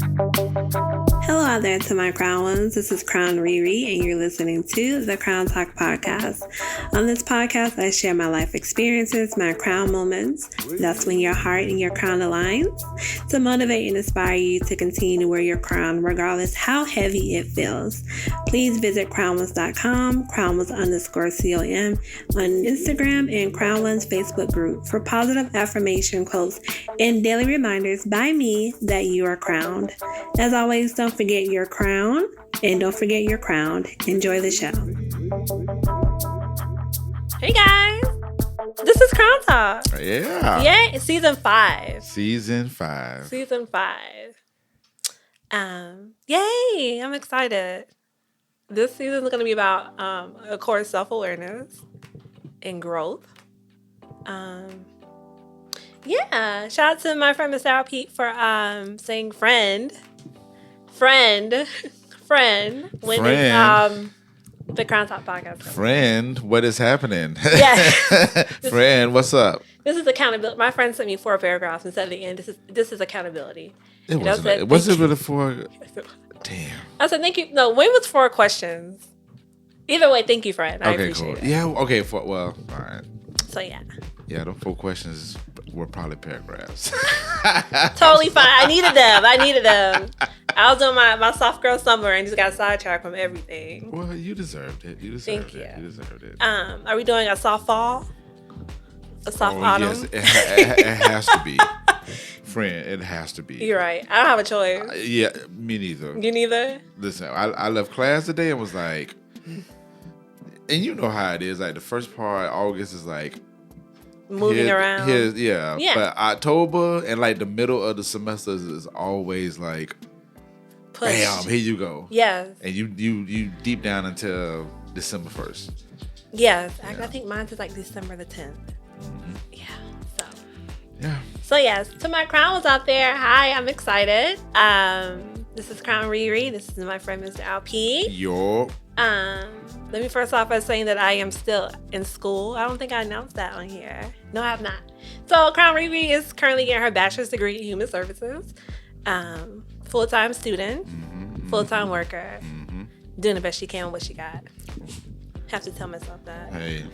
Hello out there to my crown ones. This is Crowned ReRe, and you're listening to the CrownTalk Podcast. On this podcast, I share my life experiences, my crown moments. That's when your heart and your crown aligns, to motivate and inspire you to continue to wear your crown, regardless how heavy it feels. Please visit crownless.com, crownless_com on Instagram, and Crownless Facebook group for positive affirmation quotes and daily reminders by me that you are crowned. As always, don't forget your crown, and don't forget your crown. Enjoy the show. Hey guys, this is Crown Talk. Yeah. Yeah, season 5. Season 5. Yay, I'm excited. This season is going to be about, of course, self-awareness and growth. Yeah, shout out to my friend Mr. Pete for saying friend when it's the CrownTalk Podcast. Friend, what is happening? Yeah. Friend, what's up? This is accountability. My friend sent me 4 paragraphs and said at the end, this is accountability. It wasn't really for... Damn. I said, thank you. No, when was 4 questions? Either way, thank you, friend. I appreciate it. Yeah, okay. All right. So, yeah. Yeah, the 4 questions were probably paragraphs. Totally fine. I needed them. I was doing my soft girl summer and just got sidetracked from everything. Well, you deserved it. You deserved it. Are we doing a soft fall? A soft autumn? Yes, it has to be. Friend, it has to be. You're right. I don't have a choice. Yeah, me neither. You neither? Listen, I left class today and was like, and you know how it is. Like the first part, August is like moving around. Yeah. But October and like the middle of the semester is always like, push. Bam, here you go. Yes. And you deep down until December 1st. Yes. Yeah. I think mine is like December the 10th. Mm-hmm. Yeah. So. Yeah. So yes, to my crowns out there, hi, I'm excited. This is Crowned ReRe. This is my friend Mr. LP. Yo. Let me first off by saying that I am still in school. I don't think I announced that on here. No, I have not. So Crowned ReRe is currently getting her bachelor's degree in human services. Full-time student, full-time worker, doing the best she can with what she got. Have to tell myself that. Hey.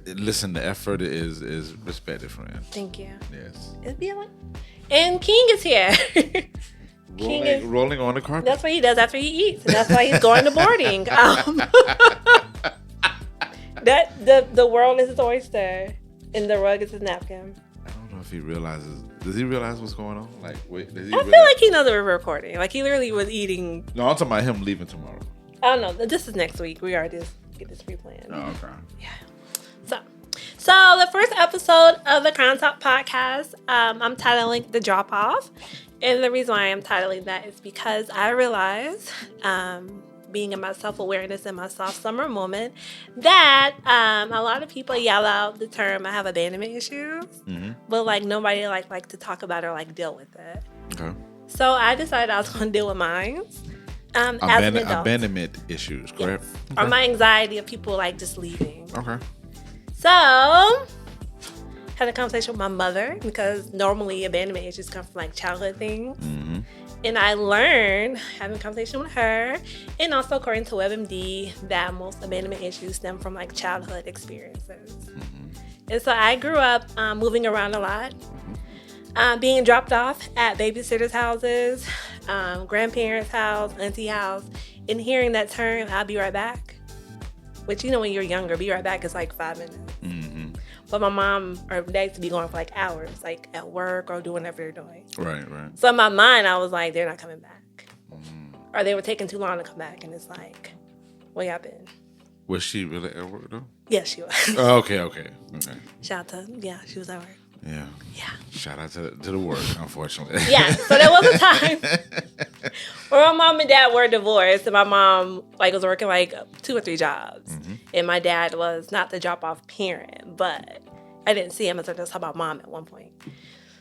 Listen, the effort is respected, friend. Thank you. Yes. And King is here. Rolling on the carpet. That's what he does after he eats. And that's why he's going to boarding. The world is his oyster, and the rug is his napkin. I don't know if he realizes. Does he realize what's going on? Like, wait, does he? I feel like he knows that we're recording. Like he literally was eating. No, I'm talking about him leaving tomorrow. I don't know. This is next week. We already get this pre-planned. Oh, okay. Yeah. So the first episode of the CrownTalk Podcast, I'm titling The Drop Off. And the reason why I'm titling that is because I realized, being in my self-awareness and my soft summer moment, that a lot of people yell out the term, I have abandonment issues, but like nobody like to talk about or like deal with it. Okay. So I decided I was going to deal with mine. As an adult. Abandonment issues, correct? Yes. Okay. Or my anxiety of people like just leaving. Okay. So, had a conversation with my mother because normally abandonment issues come from like childhood things. Mm-hmm. And I learned, having a conversation with her, and also according to WebMD, that most abandonment issues stem from like childhood experiences. Mm-hmm. And so I grew up moving around a lot, being dropped off at babysitters' houses, grandparents' house, auntie house, and hearing that term, I'll be right back. Which, you know, when you're younger, be right back is like 5 minutes. Mm-hmm. But my mom or dad used to be going for like hours, like at work or doing whatever they're doing. Right. So in my mind, I was like, they're not coming back. Or they were taking too long to come back. And it's like, where y'all been? Was she really at work though? Yes, she was. Oh, okay. Shout out to, she was at work. Yeah. Shout out to the work, unfortunately. Yeah. So there was a time where my mom and dad were divorced, and my mom was working like 2 or 3 jobs, and my dad was not the drop-off parent, but I didn't see him until I just saw my mom at one point.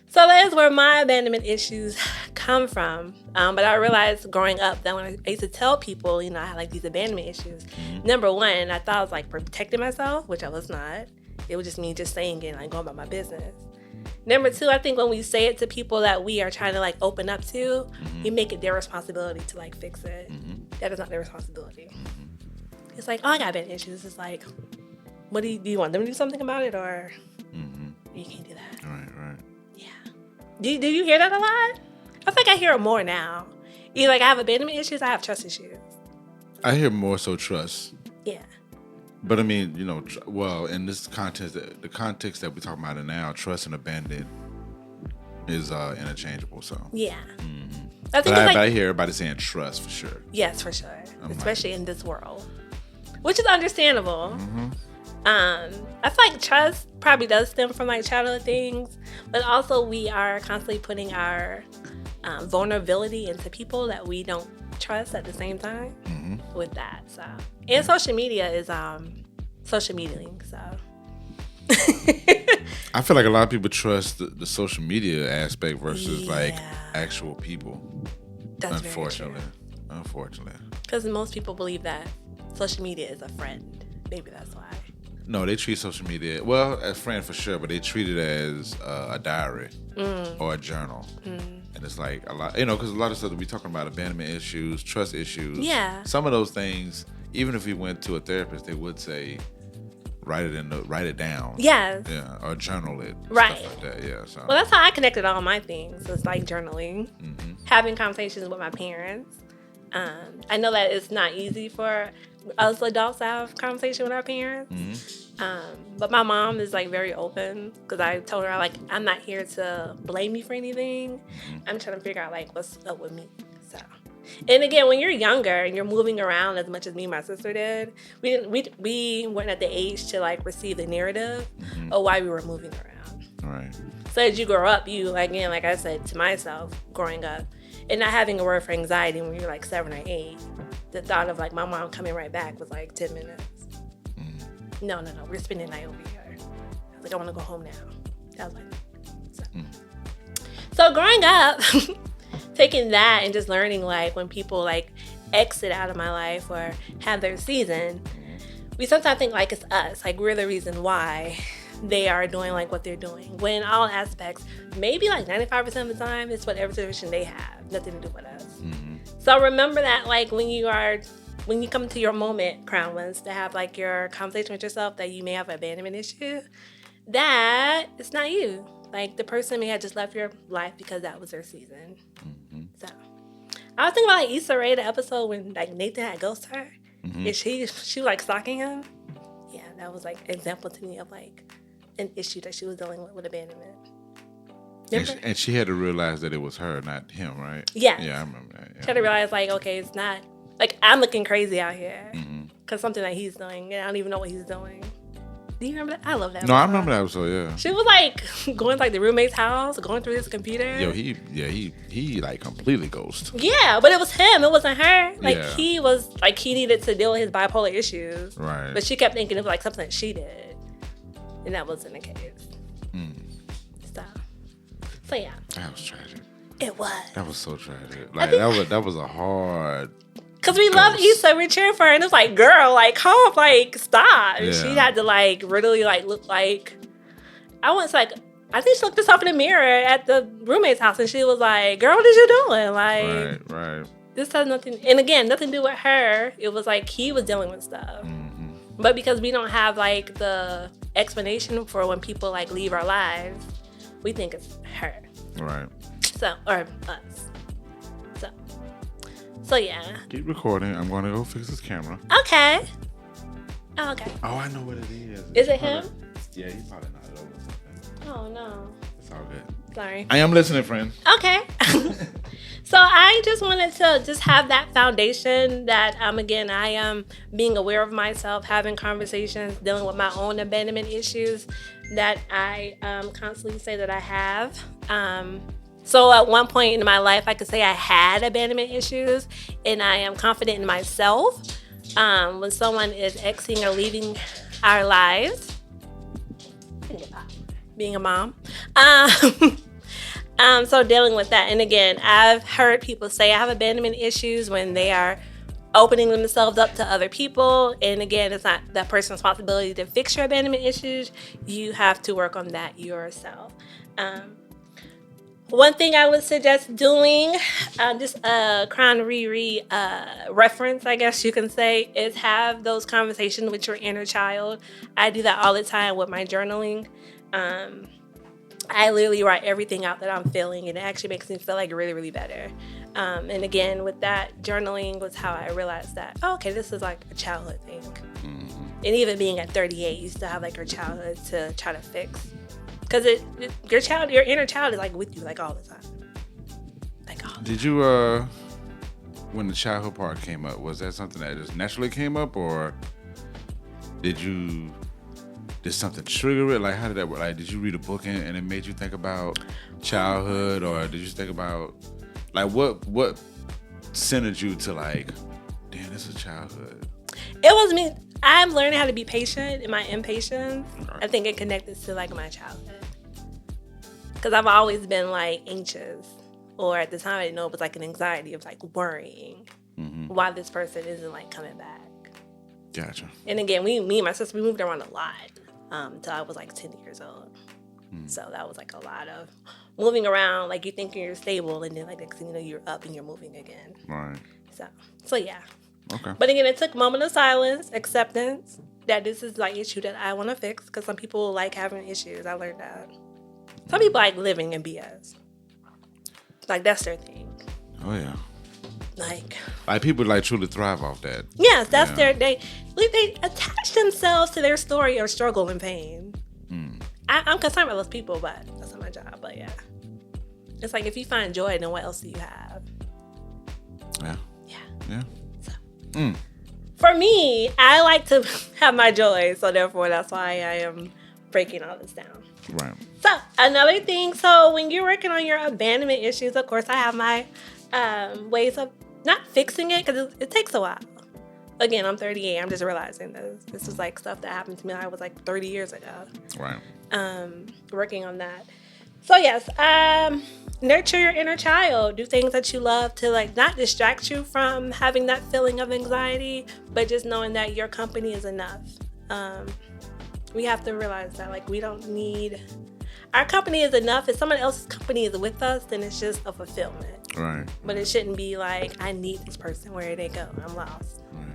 So that is where my abandonment issues come from. But I realized growing up that when I used to tell people, I had like these abandonment issues. Number one, I thought I was like protecting myself, which I was not. It was just me just saying it and like going about my business. Number two, I think when we say it to people that we are trying to like open up to, we make it their responsibility to like fix it. That is not their responsibility. It's like, oh, I got bad issues. It's like, what do you want them to do something about it, or you can't do that? Right. Yeah. Do you hear that a lot? I think I hear it more now. Either like I have abandonment issues, I have trust issues. I hear more so trust. Yeah. But I mean, you know, well, in this context, the context that we're talking about it now, trust and abandon is interchangeable. So yeah, I think but I hear everybody saying trust for sure. Yes, for sure, especially in this world, which is understandable. I feel like trust probably does stem from like childhood things, but also we are constantly putting our vulnerability into people that we don't trust at the same time with that. So, and social media is social mediaing. So, I feel like a lot of people trust the social media aspect versus like actual people. That's unfortunately, because most people believe that social media is a friend. Maybe that's why. No, they treat social media, well, as a friend for sure, but they treat it as a diary or a journal. And it's like a lot, you know, because a lot of stuff that we're talking about, abandonment issues, trust issues. Yeah. Some of those things, even if we went to a therapist, they would say, write it down. Yes. Yeah, or journal it. Right. Stuff like that, yeah. So. Well, that's how I connected all my things. It's like journaling, having conversations with my parents. I know that it's not easy for us adults to have conversation with our parents. But my mom is like very open because I told her like I'm not here to blame you for anything. I'm trying to figure out like what's up with me. So, and again, when you're younger and you're moving around as much as me and my sister did, we weren't at the age to like receive the narrative of why we were moving around. Right. So as you grow up, you again, like I said to myself, growing up and not having a word for anxiety when you're like 7 or 8, the thought of like my mom coming right back was like 10 minutes. No, we're spending the night over here. I was like, I want to go home now. I was like, so growing up, taking that and just learning like when people like exit out of my life or have their season, we sometimes think like it's us, like we're the reason why they are doing like what they're doing. When in all aspects, maybe like 95% of the time, it's whatever situation they have, nothing to do with us. So remember that like when you come to your moment, Crown ones, to have like your conversation with yourself that you may have an abandonment issue, that it's not you. Like the person may have just left your life because that was their season. So I was thinking about like Issa Rae, the episode when like Nathan had ghosted her, and she was like stalking him. Yeah, that was like an example to me of like an issue that she was dealing with abandonment. And she had to realize that it was her, not him, right? Yeah. Yeah, I remember that. Yeah. She had to realize like, okay, it's not like I'm looking crazy out here because something that he's doing, and I don't even know what he's doing. Do you remember that? I love that. No, I remember that episode. Yeah. She was like going to like the roommate's house, going through his computer. Yo, he like completely ghosted. Yeah, but it was him. It wasn't her. Like Yeah. he needed to deal with his bipolar issues. Right. But she kept thinking it was like something that she did, and that wasn't the case. So yeah. That was tragic. It was. That was so tragic. Like that was a hard. Cause we love Issa, we cheer for her, and it's like, girl, like, calm, like, stop. And she had to like really like look like. I think she looked herself in the mirror at the roommate's house, and she was like, "Girl, what is you doing?" Like, right. This has nothing, and again, nothing to do with her. It was like he was dealing with stuff, but because we don't have like the explanation for when people like leave our lives, we think it's her. Right. So, or us. So yeah. Keep recording. I'm going to go fix this camera. Okay. Oh, okay. Oh, I know what it is. Is it him? Yeah, he's probably not over something. Oh no. It's all good. Sorry. I am listening, friend. Okay. So I just wanted to just have that foundation that again I am being aware of myself, having conversations, dealing with my own abandonment issues that I constantly say that I have. So at one point in my life, I could say I had abandonment issues, and I am confident in myself. When someone is exiting or leaving our lives, being a mom, so dealing with that. And again, I've heard people say I have abandonment issues when they are opening themselves up to other people. And again, it's not that person's responsibility to fix your abandonment issues. You have to work on that yourself. One thing I would suggest doing, just a Crowned ReRe reference, I guess you can say, is have those conversations with your inner child. I do that all the time with my journaling. I literally write everything out that I'm feeling, and it actually makes me feel like really, really better. And again, with that, journaling was how I realized that, oh, okay, this is like a childhood thing. Mm-hmm. And even being at 38, you still have like your childhood to try to fix. Because your inner child is like with you like all the time. Like all the time. Did you, when the childhood part came up, was that something that just naturally came up, or did something trigger it? Like, how did that work? Like, did you read a book and it made you think about childhood, or did you think about, like, what centered you to like, damn, this is childhood? It was me. I'm learning how to be patient in my impatience. Okay. I think it connected to like my childhood. Because I've always been like anxious, or at the time I didn't know it was like an anxiety of like worrying why this person isn't like coming back. Gotcha. And again, me and my sister, we moved around a lot until I was like 10 years old. So that was like a lot of moving around, like you thinking you're stable, and then like next thing you know, you're up and you're moving again. Right. So yeah. Okay. But again, it took a moment of silence, acceptance that this is like issue that I want to fix, because some people like having issues. I learned that. Some people like living in BS. Like that's their thing. Oh yeah. Like people like truly thrive off that. Yes, that's they attach themselves to their story of struggle and pain. I'm concerned about those people, but that's not my job. But yeah, it's like if you find joy, then what else do you have? Yeah. So, for me, I like to have my joy, so therefore that's why I am breaking all this down. Right. So another thing, so when you're working on your abandonment issues, of course, I have my ways of not fixing it, because it takes a while. Again, I'm 38. I'm just realizing this. This was like stuff that happened to me when I was like 30 years ago. Right. Working on that. So yes, nurture your inner child. Do things that you love to like not distract you from having that feeling of anxiety, but just knowing that your company is enough. We have to realize that like we don't need, our company is enough. If someone else's company is with us, then it's just a fulfillment. Right. But it shouldn't be like, I need this person. Where they go? I'm lost. Right.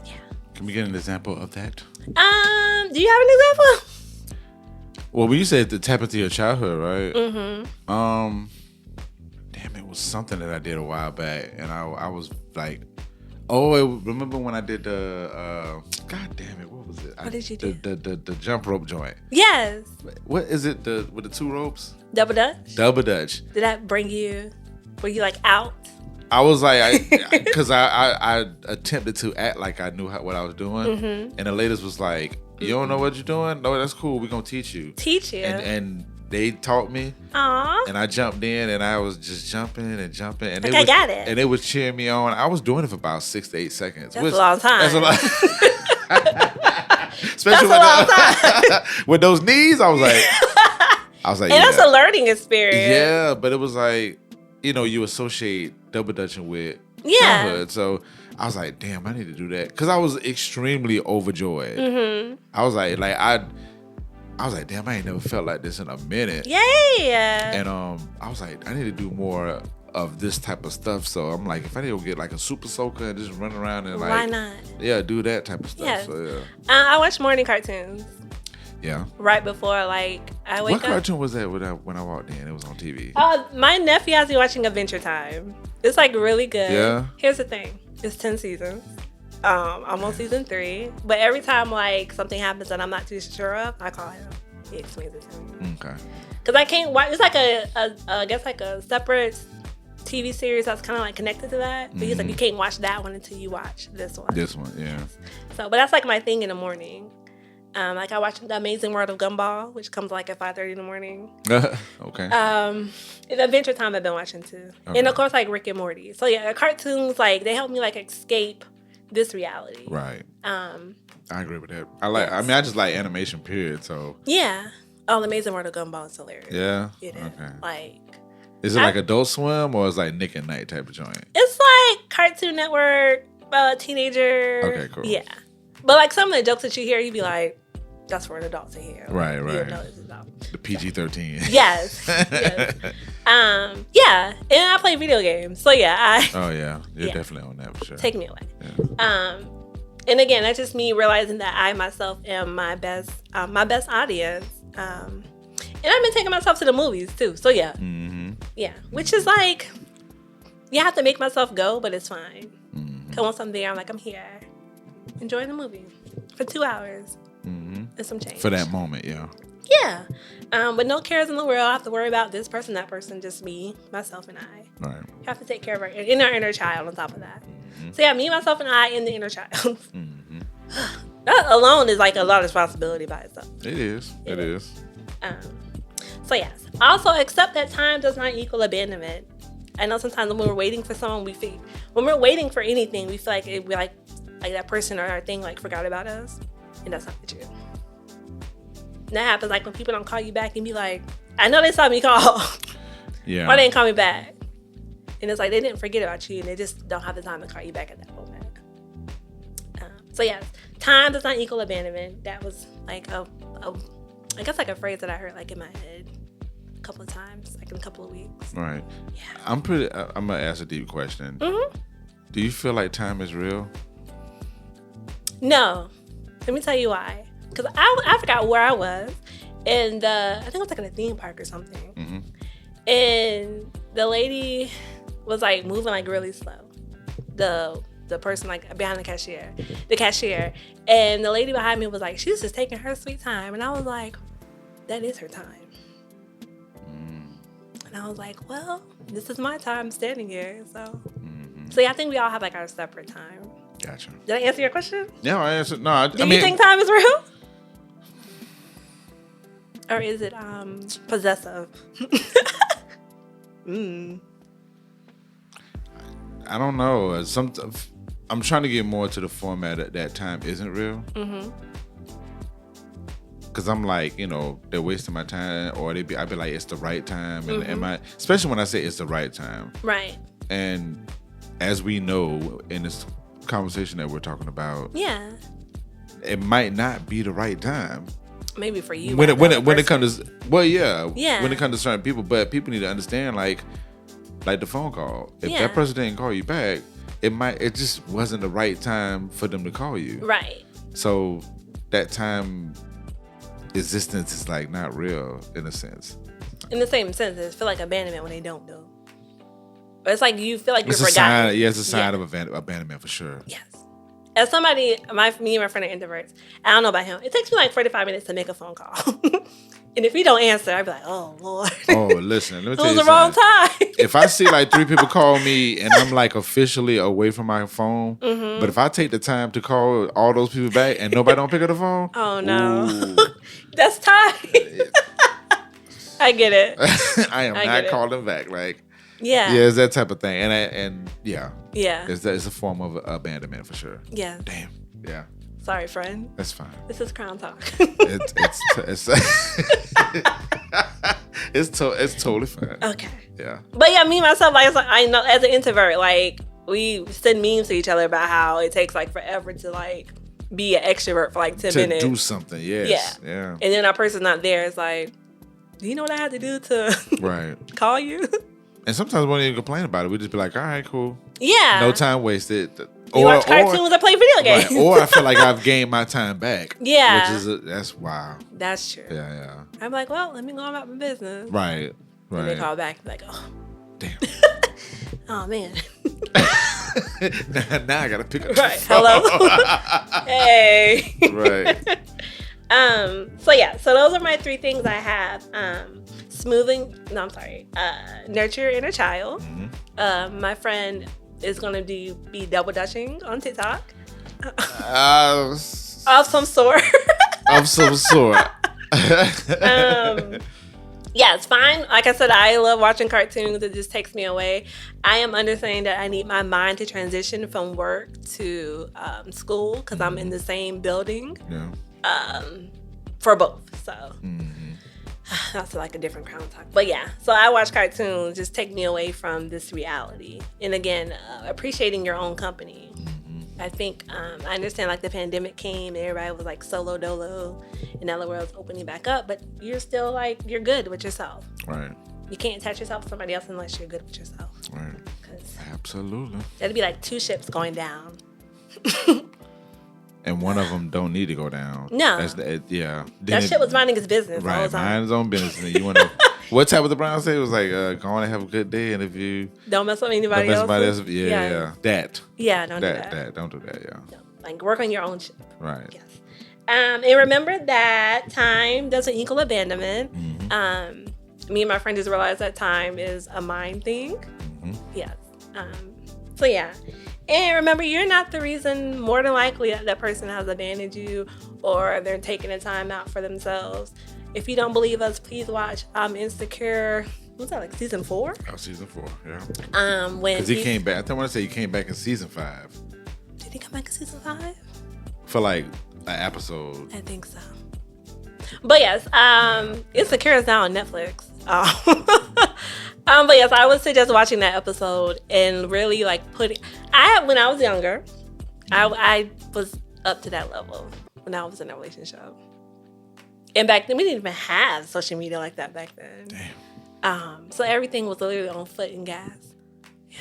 Yeah. Can we get an example of that? Do you have an example? Well, when you said to tap into your childhood, right? Mm-hmm. Damn, it was something that I did a while back, and I was like, remember when I did the, God damn it, what was it? What did you do? The jump rope joint. Yes. What is it? With the two ropes? Double Dutch? Double Dutch. Did that bring you, were you like out? I was like, because I attempted to act like I knew what I was doing, and the ladies was like, you don't know what you're doing? No, that's cool. We're going to teach you. Teach you. And they taught me. Aww. And I jumped in, and I was just jumping. And I got it. And they was cheering me on. I was doing it for about 6 to 8 seconds. That's a long time. That's a lot. Especially with those knees, I was like, and that's a learning experience. Yeah, but it was like, you associate double dutching with childhood. So I was like, damn, I need to do that. Because I was extremely overjoyed. Mm-hmm. I was like, damn, I ain't never felt like this in a minute. Yeah. And I was like, I need to do more of this type of stuff. So I'm like, if I need to get like a super soaker and just run around and like, why not? Yeah, do that type of stuff. Yes. So yeah. I watch morning cartoons. Yeah. Right before like I wake up. What cartoon was that when I walked in? It was on TV. My nephew has me watching Adventure Time. It's like really good. Yeah. Here's the thing. It's 10 seasons. I'm on season 3. But every time like something happens that I'm not too sure of, I call him. He explains it to me. Okay. Because I can't watch. It's like I guess like a separate TV series that's kind of like connected to that. But he's like, you can't watch that one until you watch this one. This one, yeah. So, but that's like my thing in the morning. Like I watch The Amazing World of Gumball, which comes like at 5:30 in the morning. Okay. Adventure Time I've been watching too. Okay. And of course like Rick and Morty. So yeah, cartoons like they help me like escape this reality. Right. I agree with that. I just like animation period, so. Yeah. Oh, The Amazing World of Gumball is hilarious. Yeah? It is. Okay. Like. Is it like Adult Swim or is it like Nick at Night type of joint? It's like Cartoon Network, teenager. Okay, cool. Yeah. But like some of the jokes that you hear, you'd be like, that's for an adult to hear. Right. You know it's adult. The PG-13. Yes. Yeah, and I play video games, so yeah. You're definitely on that for sure. Take me away. Yeah. And again, that's just me realizing that I myself am my best audience. And I've been taking myself to the movies too. So yeah. Mm-hmm. Yeah. Which is like, you have to make myself go, but it's fine. Cause once I'm there, I'm like, I'm here. Enjoying the movie for 2 hours. And some change. For that moment, yeah. Yeah. But no cares in the world. I have to worry about this person, that person, just me, myself, and I. Right. Have to take care of our inner child on top of that. So yeah, me, myself, and I, and the inner child. That alone is like a lot of responsibility by itself. It is. So yes. Also, accept that time does not equal abandonment. I know sometimes when we're waiting for someone, when we're waiting for anything, we feel like we're like that person or our thing like forgot about us, and that's not the truth. And that happens like when people don't call you back and be like, I know they saw me call. Yeah. Why they didn't call me back? And it's like they didn't forget about you and they just don't have the time to call you back at that moment. So yes, time does not equal abandonment. That was like I guess like a phrase that I heard like in my head a couple of times, like in a couple of weeks. Right. Yeah. I'm gonna ask a deep question. Do you feel like time is real? No. Let me tell you why. Because I forgot where I was. And I think it was like in a theme park or something. And the lady was like moving like really slow. The person like behind the cashier. And the lady behind me was like, she was just taking her sweet time. And I was like, that is her time. And I was like, well, this is my time standing here. So yeah, I think we all have like our separate time. Gotcha. Did I answer your question? Yeah, I answered. No, Do you think time is real? Or is it possessive? I don't know. I'm trying to get more to the format that time isn't real. Because I'm like, they're wasting my time, or I'd be like, it's the right time, and especially when I say it's the right time. Right. And as we know in this conversation that we're talking about, it might not be the right time. Maybe for you. When it comes to when it comes to certain people, but people need to understand like the phone call. If that person didn't call you back, it just wasn't the right time for them to call you. Right. So that time existence is like not real in a sense. In the same sense, it's feel like abandonment when they don't do. But it's like you feel like you're forgotten. Sign, it's a sign of abandonment for sure. Yes. As somebody, me and my friend are introverts. I don't know about him. It takes me like 45 minutes to make a phone call. And if he don't answer, I'd be like, oh, Lord. Oh, listen, let me tell you something. It was the wrong time. If I see like 3 people call me and I'm like officially away from my phone, but if I take the time to call all those people back and nobody don't pick up the phone. Oh, no. That's time. I get it. I am not calling back. Like, yeah, it's that type of thing. And yeah. It's a form of abandonment for sure. Yeah. Damn. Yeah. Sorry, friend. That's fine. This is Crown Talk. It's totally fine. Okay. Yeah. But yeah, me myself, like I know as an introvert, like we send memes to each other about how it takes like forever to like be an extrovert for like 10 minutes. To do something, yes. Yeah. And then our person's not there. It's like, do you know what I had to do to call you? And sometimes we don't even complain about it. We just be like, all right, cool. Yeah. No time wasted. You watch cartoons or play video games. Right. Or I feel like I've gained my time back. Yeah. Which is, that's wow. That's true. Yeah. I'm like, well, let me go about my business. Right. And they call back like, oh. Damn. Oh, man. now I got to pick up the phone. Hello? Hey. Right. So those are my 3 things I have. Nurture inner child. My friend is going to be double dutching on TikTok. Of some sort. Of some sort. Yeah, it's fine. Like I said, I love watching cartoons. It just takes me away. I am understanding that I need my mind to transition from work to school because I'm in the same building. Yeah. For both. So that's like a different Crown Talk. But yeah, so I watch cartoons. Just take me away from this reality. And again, appreciating your own company. I think I understand like the pandemic came and everybody was like solo dolo and now the world's opening back up, but you're still like, you're good with yourself. Right. You can't attach yourself to somebody else unless you're good with yourself. Right. Absolutely. That'd be like two ships going down. And one of them don't need to go down. No. That shit was minding his business. Right, mind his own business. And you want to. What type of the Brown say? It was like, go on and have a good day, and if you don't mess with anybody else. Yeah. That. Yeah, don't do that. Don't do that. Yeah. No. Like work on your own ship. Right. Yes. And remember that time doesn't equal abandonment. Mm-hmm. Me and my friend just realized that time is a mind thing. Mm-hmm. Yes. So yeah. And remember, you're not the reason, more than likely, that person has abandoned you or they're taking the time out for themselves. If you don't believe us, please watch Insecure. What's that, like season 4? Oh, season 4, yeah. Because he came back. I want to say he came back in season 5. Did he come back in season 5? For like an episode. I think so. But yes, Insecure is now on Netflix. But yes, I would suggest watching that episode and really like when I was younger, I was up to that level when I was in a relationship. And back then, we didn't even have social media like that back then. Damn. So everything was literally on foot and gas. Yeah.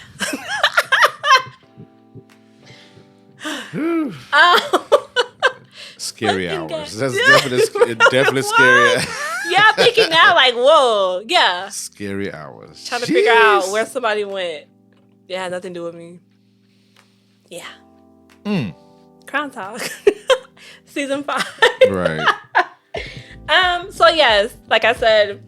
Scary hours. That's definitely scary. Yeah, I'm thinking now, like, whoa, yeah. Scary hours. Trying to figure out where somebody went. It had nothing to do with me. Yeah. CrownTalk. Season 5. Right. So yes, like I said,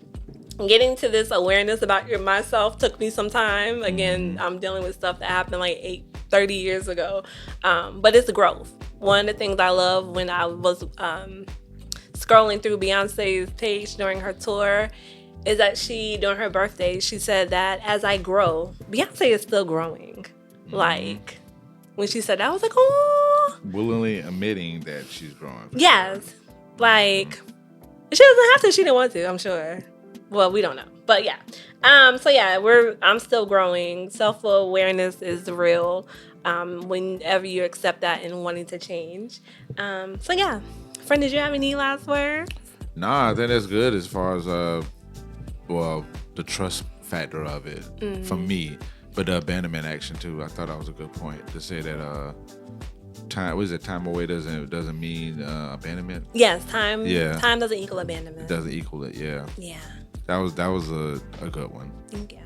getting to this awareness about myself took me some time. Again, I'm dealing with stuff that happened like 30 years ago. But it's growth. One of the things I love when I was scrolling through Beyonce's page during her tour is that during her birthday, she said that as I grow, Beyonce is still growing. Like, when she said that, I was like, oh. Willingly admitting that she's growing. Yes. Like, she doesn't have to. She didn't want to, I'm sure. Well, we don't know. But yeah. So yeah, I'm still growing. Self-awareness is real. Whenever you accept that and wanting to change. So yeah. Friend, did you have any last words? Nah, I think that's good as far as the trust factor of it for me. But the abandonment action too. I thought that was a good point to say that time away doesn't mean abandonment. Yes, time doesn't equal abandonment. Doesn't equal it, yeah. Yeah. That was a good one. Thank you.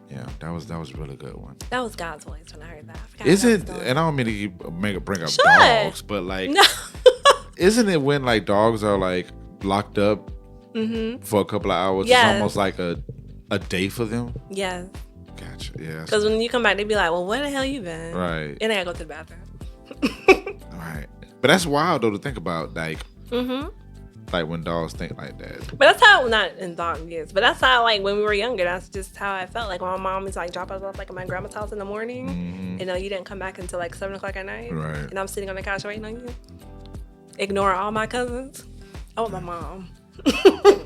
Yeah, that was a really good one. That was God's voice when I heard that. Is it? And I don't mean to bring up dogs, but like, no. Isn't it when like dogs are like locked up for a couple of hours? Yes. It's almost like a day for them. Yes. Gotcha. Yeah. Because when you come back, they be like, "Well, where the hell you been?" Right. And I gotta go to the bathroom. Right. But that's wild though to think about, like. Like when dogs think like that. But that's how, not in dog years, but that's how, like, when we were younger, that's just how I felt. Like, when my mom was, like, drop us off, like, at my grandma's house in the morning, and you didn't come back until, like, 7 o'clock at night. Right. And I'm sitting on the couch waiting on you. Ignoring all my cousins. I want my mom.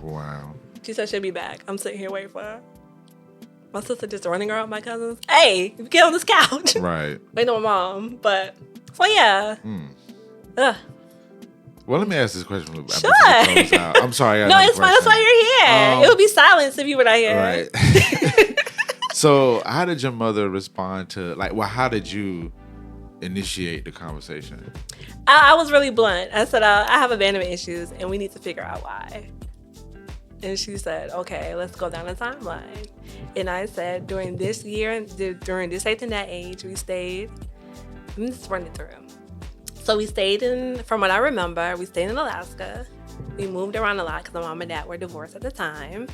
Wow. She said she'll be back. I'm sitting here waiting for her. My sister just running around my cousins. Hey, get on this couch. Right. Waiting on my mom. But, so, yeah. Ugh. Well, let me ask this question. Sure. I'm sorry. No, it's fine. That's why you're here. It would be silence if you were not here. Right. So, how did your mother respond to, like, how did you initiate the conversation? I was really blunt. I said, I have abandonment issues, and we need to figure out why. And she said, okay, let's go down the timeline. And I said, during this year, during this age and that age, we stayed. Let me just run it through. So we stayed from what I remember, we stayed in Alaska. We moved around a lot because my mom and dad were divorced at the time.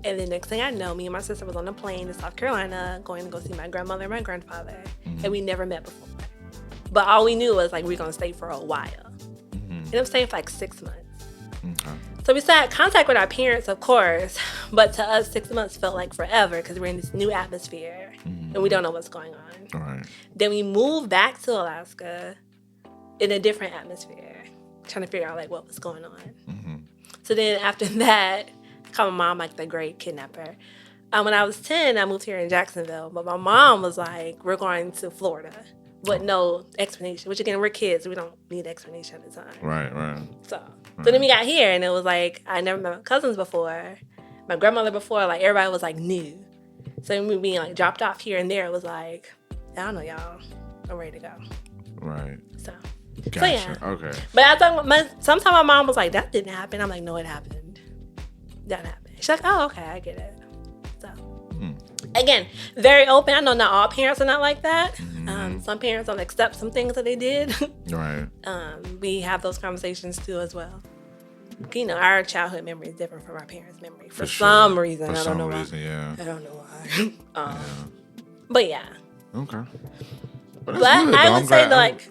And the next thing I know, me and my sister was on a plane to South Carolina going to go see my grandmother and my grandfather. And we never met before. But all we knew was, like, we were going to stay for a while. And I'm staying for like 6 months. Okay. So we still had contact with our parents, of course. But to us, 6 months felt like forever because we're in this new atmosphere. And we don't know what's going on. All right. Then we moved back to Alaska in a different atmosphere, trying to figure out, like, what was going on. So then after that, I called my mom, like, the great kidnapper. When I was 10, I moved here in Jacksonville, but my mom was like, we're going to Florida. with no explanation. Which again, we're kids. We don't need explanation at the time. Right. So then we got here, and it was like I never met my cousins before, my grandmother before. Like everybody was like new. So when we being like dropped off here and there, it was like, I don't know, y'all. I'm ready to go. Right. So. Gotcha. So yeah. Okay. But I thought sometimes my mom was like, that didn't happen. I'm like, no, it happened. That happened. She's like, oh, okay, I get it. So again, very open. I know not all parents are not like that. Some parents don't accept some things that they did. Right. We have those conversations too as well. You know, our childhood memory is different from our parents' memory for some reason. I don't know why. Yeah. I don't know why. But yeah. Okay. But I would say like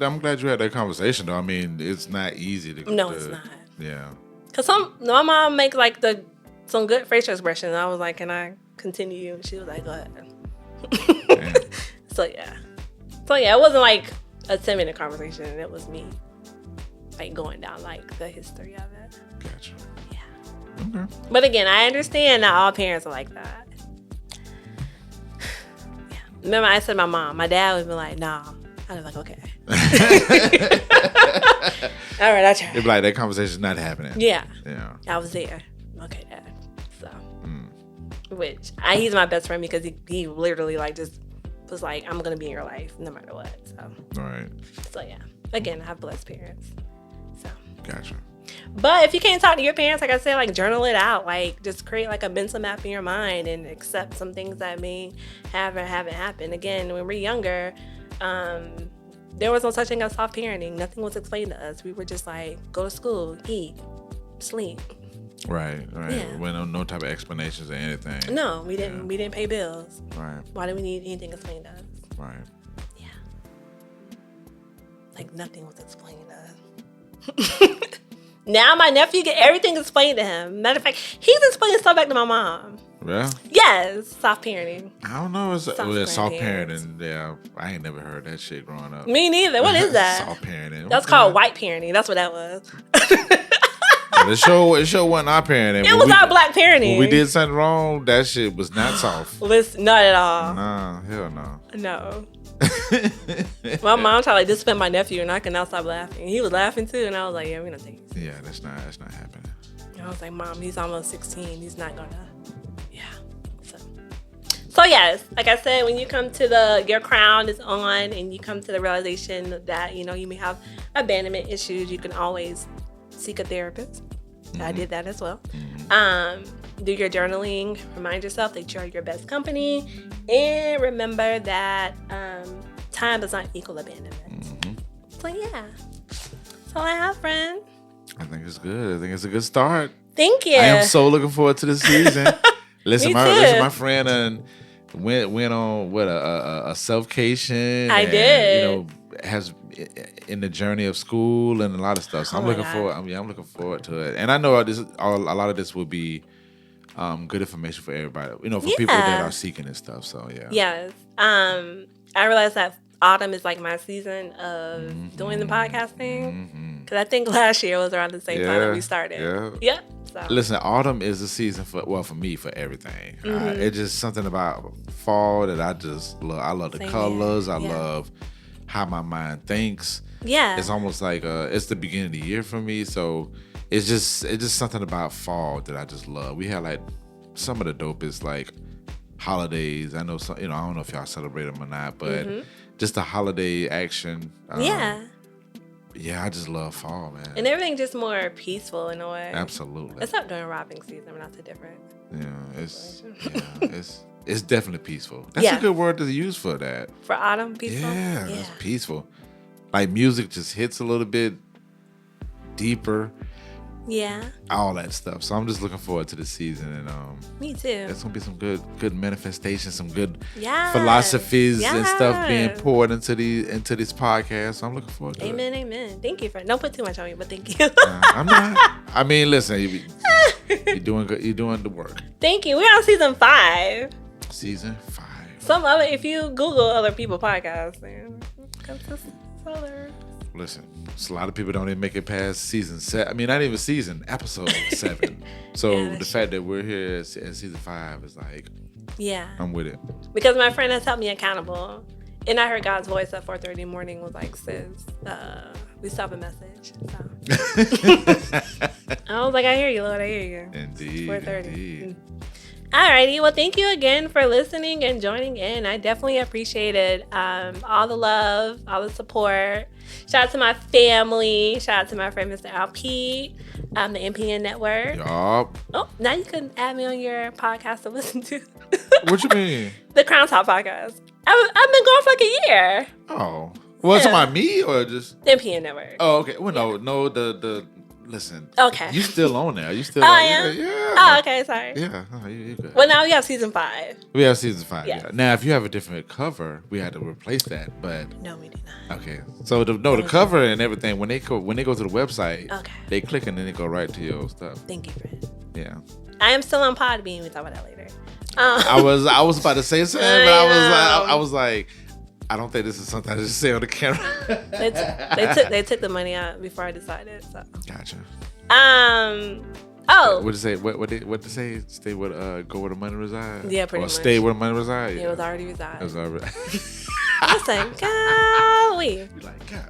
I'm glad you had that conversation though. I mean, it's not easy to. No, it's not. Yeah. Cause my mom makes like some good facial expressions. And I was like, can I continue? And she was like, go ahead. So yeah, it wasn't like a 10-minute conversation. It was me like going down like the history of it. Gotcha. Yeah. Okay. But again, I understand not all parents are like that. Yeah. Remember, I said my mom. My dad would be like, nah. I was like, okay. All right, I tried. It'd be like that conversation's not happening. Yeah. Yeah. I was there. Okay, Dad. So, he's my best friend because he literally like just was like, I'm gonna be in your life no matter what. So. Right. So yeah. Again, I have blessed parents. So. Gotcha. But if you can't talk to your parents, like I said, like journal it out. Like just create like a mental map in your mind and accept some things that may have or haven't happened. Again, when we're younger, there was no such thing as soft parenting. Nothing was explained to us. We were just like, go to school, eat, sleep. Right. Yeah. With no type of explanations or anything. No, we didn't. Yeah. We didn't pay bills. Right. Why do we need anything explained to us? Right. Yeah. Like nothing was explained to us. Now my nephew get everything explained to him. Matter of fact, he's explaining stuff back to my mom. Yeah? Yes, soft parenting. I don't know. It's soft parenting. Yeah, I ain't never heard that shit growing up. Me neither. What is that? Soft parenting. That's called white parenting. That's what that was. It sure wasn't our parenting. It was our black parenting. When we did something wrong, that shit was not soft. Listen, not at all. Nah, hell no. No. My mom tried to discipline my nephew, and I could not stop laughing. He was laughing too, and I was like, "Yeah, we're gonna take it." Yeah, that's not happening. And I was like, "Mom, he's almost 16. He's not gonna." Yeah. So yes, like I said, when you come to your crown is on, and you come to the realization that you may have abandonment issues, you can always seek a therapist. I did that as well. Do your journaling. Remind yourself that you're your best company. And remember that time does not equal abandonment. So yeah. That's all I have, friend. I think it's good. I think it's a good start. Thank you. I am so looking forward to this season. Listen, my friend went on a self-cation. I did. Has in the journey of school and a lot of stuff. So I'm looking forward. I'm looking forward to it. And I know a lot of this will be good information for everybody. For people that are seeking and stuff. So yeah. Yes. I realized that autumn is like my season of doing the podcasting. Because I think last year was around the same time that we started. Yeah. Yep. So. Listen, autumn is the season for me, for everything. It's just something about fall that I just love. I love the colors. I love how my mind thinks. Yeah. It's almost like it's the beginning of the year for me. So it's just something about fall that I just love. We had like some of the dopest like holidays. I know some, I don't know if y'all celebrate them or not, but just the holiday action. Yeah, I just love fall, man. And everything just more peaceful in a way. Absolutely. Except during robbing season, we're not so different. Yeah, it's definitely peaceful. That's a good word to use for that. For autumn, peaceful? Yeah, it's peaceful. Like music just hits a little bit deeper. Yeah. All that stuff. So I'm just looking forward to the season, and me too. There's gonna be some good manifestations, some good philosophies and stuff being poured into this podcast. So I'm looking forward to it. Amen. Thank you for don't put too much on me, but thank you. I'm not. I mean, listen, you're doing good. You're doing the work. Thank you. We're on season 5. Season 5. Some of it, if you Google other people podcasts, listen, a lot of people don't even make it past season 7. I mean, not even season, episode 7. So the fact that we're here at season 5 is like, I'm with it. Because my friend has held me accountable. And I heard God's voice at 4:30 in the morning was like, sis, we still have a message. So. I was like, I hear you, Lord. I hear you. Indeed. 4:30. Indeed. Alrighty. Well, thank you again for listening and joining in. I definitely appreciated all the love, all the support. Shout out to my family. Shout out to my friend, Mr. Al Pete, the NPN Network. Yup. Oh, now you can add me on your podcast to listen to. What you mean? The CrownTalk Podcast. I've been going for like a year. Oh. Well, it's about me or just... The NPN Network. Oh, okay. Well, no, the listen. Okay. You still on there. You still Oh, on I am? Yeah. Oh, okay. Sorry. Yeah. Oh, you good. Well, now we have season 5. We have season 5. Yes. Yeah. Now, if you have a different cover, we had to replace that. But No, we did not. okay. So the cover and everything when they go to the website, Okay. they click and then they go right to your stuff. Thank you, friend. Yeah. I am still on Podbean. We'll talk about that later. I was about to say something, but I was like, I don't think this is something I just say on the camera. They took the money out before I decided. So. Gotcha. Oh. What to say? What to say? Stay with go where the money resides. Yeah, pretty or much. Stay where the money resides. It was already resigned. It was already. Listen, golly. You're like, God.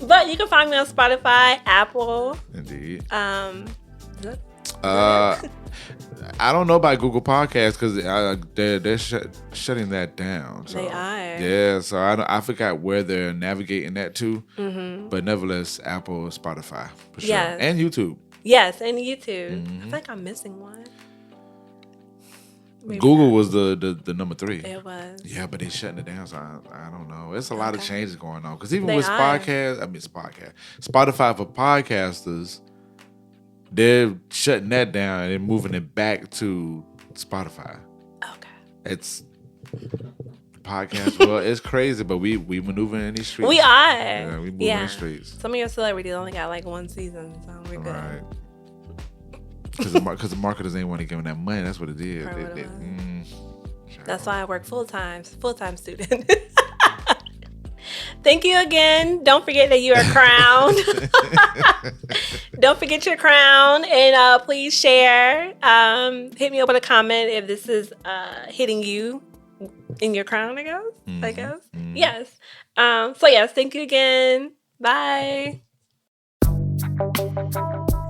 But you can find me on Spotify, Apple. Indeed. What? I don't know about Google Podcasts because they're shutting that down. So. They are. Yeah, so I forgot where they're navigating that to. Mm-hmm. But nevertheless, Apple, Spotify, for sure. Yes. And YouTube. Yes, and YouTube. Mm-hmm. I feel like I'm missing one. Maybe Google not. was the number 3. It was. Yeah, but they're shutting it down, so I don't know. It's a lot of changes going on. Because even They with are. Spotify for podcasters, they're shutting that down and moving it back to Spotify. Okay. It's podcast. Well, it's crazy, but we maneuver in these streets. We are. Yeah, we move in the streets. Some of your celebrities only got like 1 season, so we're good. Right. Because the marketers ain't want to give them that money. That's what it is. That's why I work full-time student. Thank you again. Don't forget that you are crowned. Don't forget your crown. And please share. Hit me up with a comment if this is hitting you in your crown, I guess. Mm-hmm. Yes. So yes, thank you again. Bye.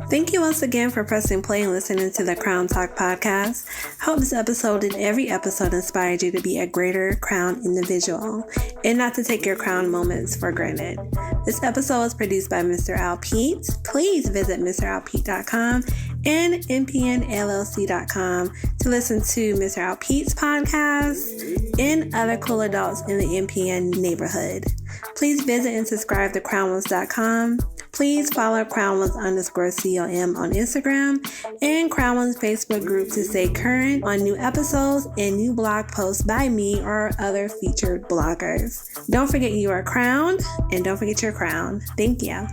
Thank you once again for pressing play and listening to the CrownTalk Podcast. I hope this episode and every episode inspired you to be a greater crown individual and not to take your crown moments for granted. This episode was produced by Mr. Al Pete. Please visit MrAlPete.com and NPNLLC.com to listen to Mr. Al Pete's podcast and other cool adults in the NPN neighborhood. Please visit and subscribe to CrownOnes.com. Please follow CrownOnes_COM on Instagram and CrownOnes Facebook group to stay current on new episodes and new blog posts by me or other featured bloggers. Don't forget you are crowned and don't forget your crown. Thank you.